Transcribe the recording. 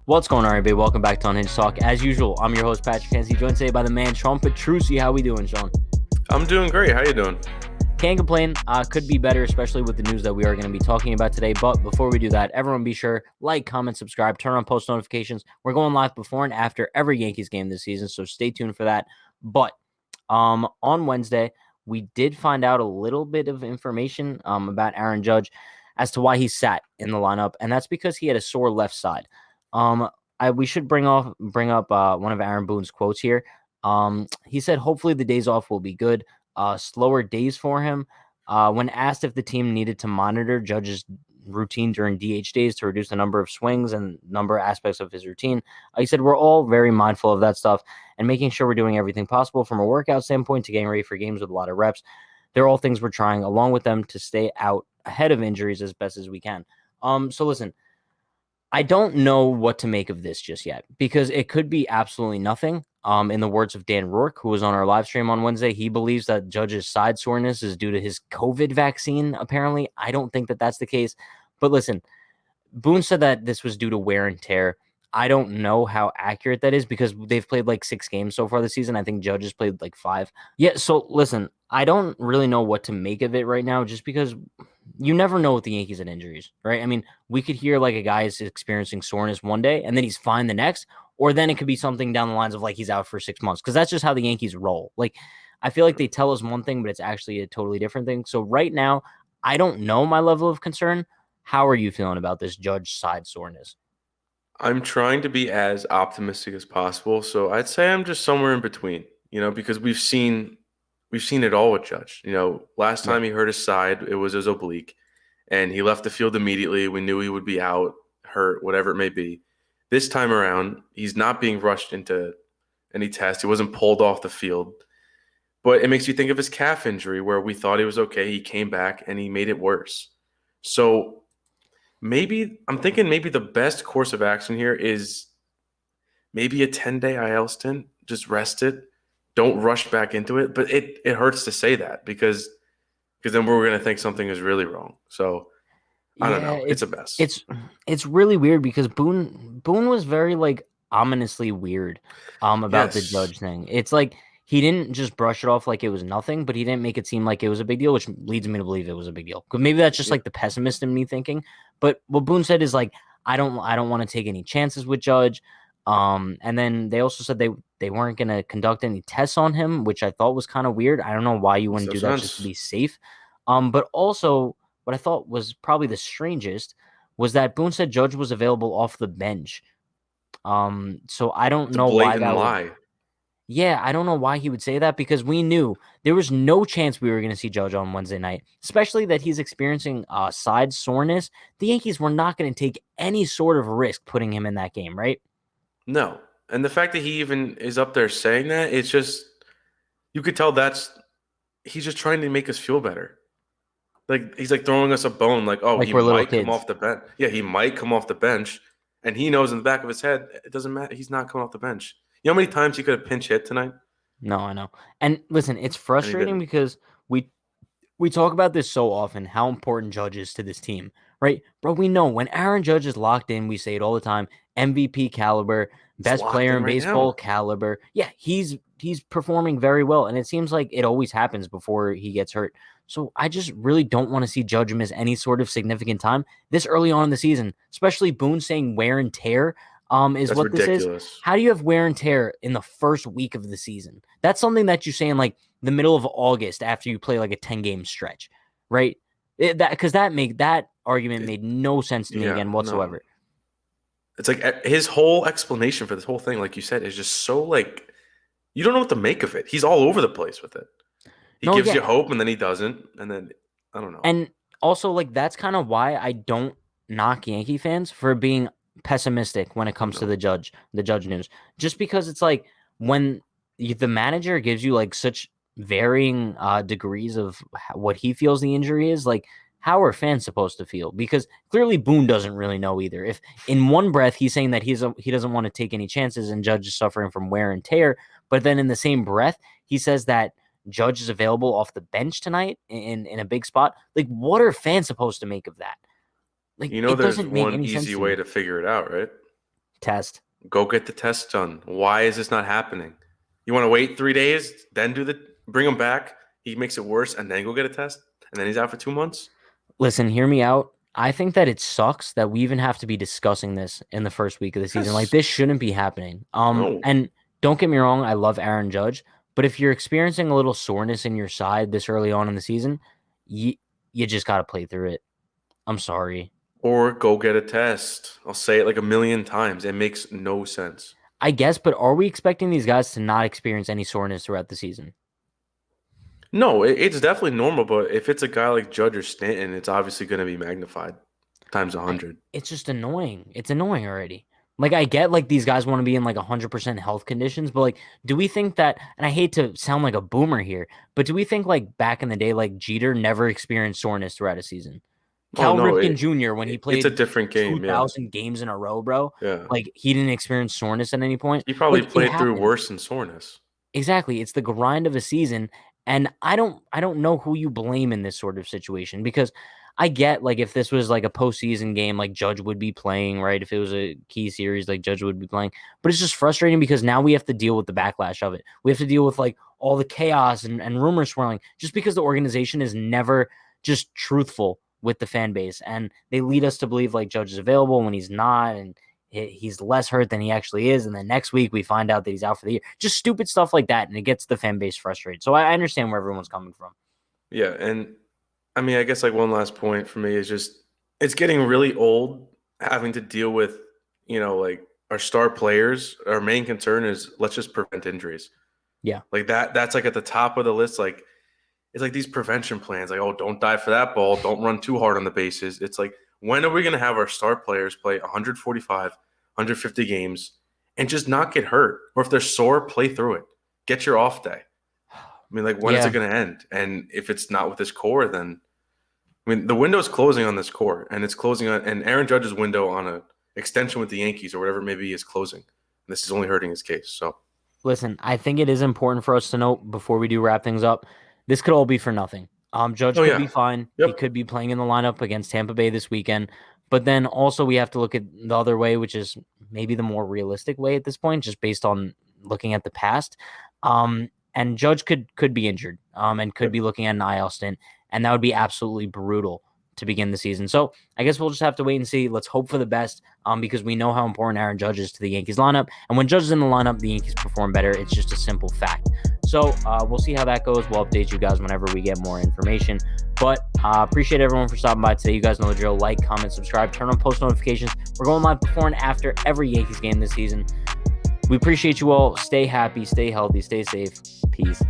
What's going on, everybody? Welcome back to Unhinged Talk. As usual, I'm your host, Patrick Hensey, joined today by the man, Sean Petrucci. How we doing, Sean? I'm doing great. How you doing? Can't complain. Could be better, especially with the news that we are going to be talking about today. But before we do that, everyone be sure, like, comment, subscribe, turn on post notifications. We're going live before and after every Yankees game this season, so stay tuned for that. But on Wednesday, we did find out a little bit of information about Aaron Judge as to why he sat in the lineup, and that's because he had a sore left side. We should bring up one of Aaron Boone's quotes here. He said, "Hopefully the days off will be good. Slower days for him." When asked if the team needed to monitor Judge's routine during DH days to reduce the number of swings and number of aspects of his routine, he said, "We're all very mindful of that stuff and making sure we're doing everything possible from a workout standpoint to getting ready for games with a lot of reps. They're all things we're trying along with them to stay out ahead of injuries as best as we can." So listen, I don't know what to make of this just yet because it could be absolutely nothing. In the words of Dan Rourke, who was on our live stream on Wednesday, he believes that Judge's side soreness is due to his COVID vaccine, apparently. I don't think that that's the case. But listen, Boone said that this was due to wear and tear. I don't know how accurate that is because they've played like 6 games so far this season. I think Judge has played like 5. Yeah, so listen, I don't really know what to make of it right now just because you never know with the Yankees and injuries, right? I mean, we could hear like a guy is experiencing soreness one day and then he's fine the next, or then it could be something down the lines of like he's out for 6 months because that's just how the Yankees roll. Like, I feel like they tell us one thing, but it's actually a totally different thing. So right now, I don't know my level of concern. How are you feeling about this Judge side soreness? I'm trying to be as optimistic as possible. So I'd say I'm just somewhere in between, because we've seen it all with Judge. Last Yeah. time he hurt his side, it was his oblique, and he left the field immediately. We knew he would be out, hurt, whatever it may be. This time around, he's not being rushed into any test. He wasn't pulled off the field. But it makes you think of his calf injury where we thought he was okay. He came back and he made it worse. So maybe I'm thinking maybe the best course of action here is maybe a 10-day IL stint. Just rest it. Don't rush back into it. But it hurts to say that because then we're gonna think something is really wrong. So I don't Yeah, know. It's a mess. it's really weird because Boone was very like ominously weird about the Yes. Judge thing. It's like he didn't just brush it off like it was nothing, but he didn't make it seem like it was a big deal, which leads me to believe it was a big deal. Because maybe that's just Yeah. like the pessimist in me thinking. But what Boone said is like, I don't want to take any chances with Judge. And then they also said they weren't gonna conduct any tests on him, which I thought was kind of weird. I don't know why you Makes wouldn't no do that just to sense. be safe. But also what I thought was probably the strangest was that Boone said Judge was available off the bench. So I don't It's a know why blatant that would. lie. Yeah, I don't know why he would say that because we knew there was no chance we were going to see Judge on Wednesday night, especially that he's experiencing side soreness. The Yankees were not going to take any sort of risk putting him in that game, right? No. And the fact that he even is up there saying that, it's just you could tell that's he's just trying to make us feel better. Like he's like throwing us a bone, like, oh, Like he we're little might come kids. off the bench. Yeah, he might come off the bench, and he knows in the back of his head it doesn't matter. He's not coming off the bench. You know how many times he could have pinch hit tonight, No, I know. And listen, it's and he frustrating didn't. because we talk about this so often, how important Judge is to this team, right? Bro, we know when Aaron Judge is locked in, we say it all the time, MVP caliber, He's best locked player in in right baseball now. caliber. Yeah, he's performing very well, and it seems like it always happens before he gets hurt. So I just really don't want to see Judge miss any sort of significant time this early on in the season, especially Boone saying wear and tear is That's what this is. ridiculous. How do you have wear and tear in the first week of the season? That's something that you say in like the middle of August after you play like a 10-game stretch, right? That argument It- made no sense to me yeah, again no. whatsoever. It's like his whole explanation for this whole thing, like you said, is just so like you don't know what to make of it. He's all over the place with it. He No, gives you yeah. hope, and then he doesn't, and then I don't know. And also like that's kind of why I don't knock Yankee fans for being pessimistic when it comes to No. the judge news. Just because it's like when the manager gives you like such varying degrees of what he feels the injury is, like how are fans supposed to feel? Because clearly Boone doesn't really know either. If in one breath he's saying that he doesn't want to take any chances and Judge is suffering from wear and tear, but then in the same breath he says that Judge is available off the bench tonight in a big spot. Like, what are fans supposed to make of that? Like, You know, it there's doesn't make one any sense easy to way me. to figure it out, right? Test. Go get the test done. Why is this not happening? You want to wait 3 days, then bring him back. He makes it worse, and then go get a test, and then he's out for 2 months. Listen, hear me out. I think that it sucks that we even have to be discussing this in the first week of the season. Like Yes. this shouldn't be happening. No. And don't get me wrong, I love Aaron Judge, but if you're experiencing a little soreness in your side this early on in the season, you just got to play through it. I'm sorry. Or go get a test. I'll say it like a million times. It makes no sense. I guess, but are we expecting these guys to not experience any soreness throughout the season? No, it's definitely normal, but if it's a guy like Judge or Stanton, it's obviously going to be magnified times 100. It's just annoying. It's annoying already. Like I get like these guys want to be in like 100% health conditions, but like do we think that, and I hate to sound like a boomer here, but do we think like back in the day like Jeter never experienced soreness throughout a season? Oh Cal no, Ripken Jr. when he it's a played different game. Yeah, 2,000 games in a row, bro, yeah. like he didn't experience soreness at any point. He probably Like it played through happens. worse than soreness. Exactly. It's the grind of a season. And I don't know who you blame in this sort of situation because I get like if this was like a postseason game, like Judge would be playing, right? If it was a key series, like Judge would be playing. But it's just frustrating because now we have to deal with the backlash of it. We have to deal with like all the chaos and rumors swirling just because the organization is never just truthful with the fan base. And they lead us to believe like Judge is available when he's not. And he's less hurt than he actually is. And then next week we find out that he's out for the year. Just stupid stuff like that. And it gets the fan base frustrated. So I understand where everyone's coming from. Yeah, and I mean, I guess like one last point for me is just it's getting really old having to deal with, like our star players. Our main concern is let's just prevent injuries. Yeah. Like that's like at the top of the list. Like it's like these prevention plans, like, oh, don't dive for that ball, don't run too hard on the bases. It's like, when are we going to have our star players play 145, 150 games and just not get hurt? Or if they're sore, play through it. Get your off day. I mean, like, when is Yeah. it going to end? And if it's not with this core, then I mean, the window's closing on this core, and it's closing on, and Aaron Judge's window on a extension with the Yankees or whatever it may be is closing. And this is only hurting his case. So Listen, I think it is important for us to note before we do wrap things up, this could all be for nothing. Judge oh could yeah, be fine. He yep, could be playing in the lineup against Tampa Bay this weekend. But then also we have to look at the other way, which is maybe the more realistic way at this point, just based on looking at the past. And Judge could be injured and could yep. be looking at an IL stint, and that would be absolutely brutal to begin the season. So I guess we'll just have to wait and see. Let's hope for the best because we know how important Aaron Judge is to the Yankees lineup. And when Judge is in the lineup, the Yankees perform better. It's just a simple fact. So we'll see how that goes. We'll update you guys whenever we get more information. But appreciate everyone for stopping by today. You guys know the drill. Like, comment, subscribe, turn on post notifications. We're going live before and after every Yankees game this season. We appreciate you all. Stay happy, stay healthy, stay safe. Peace.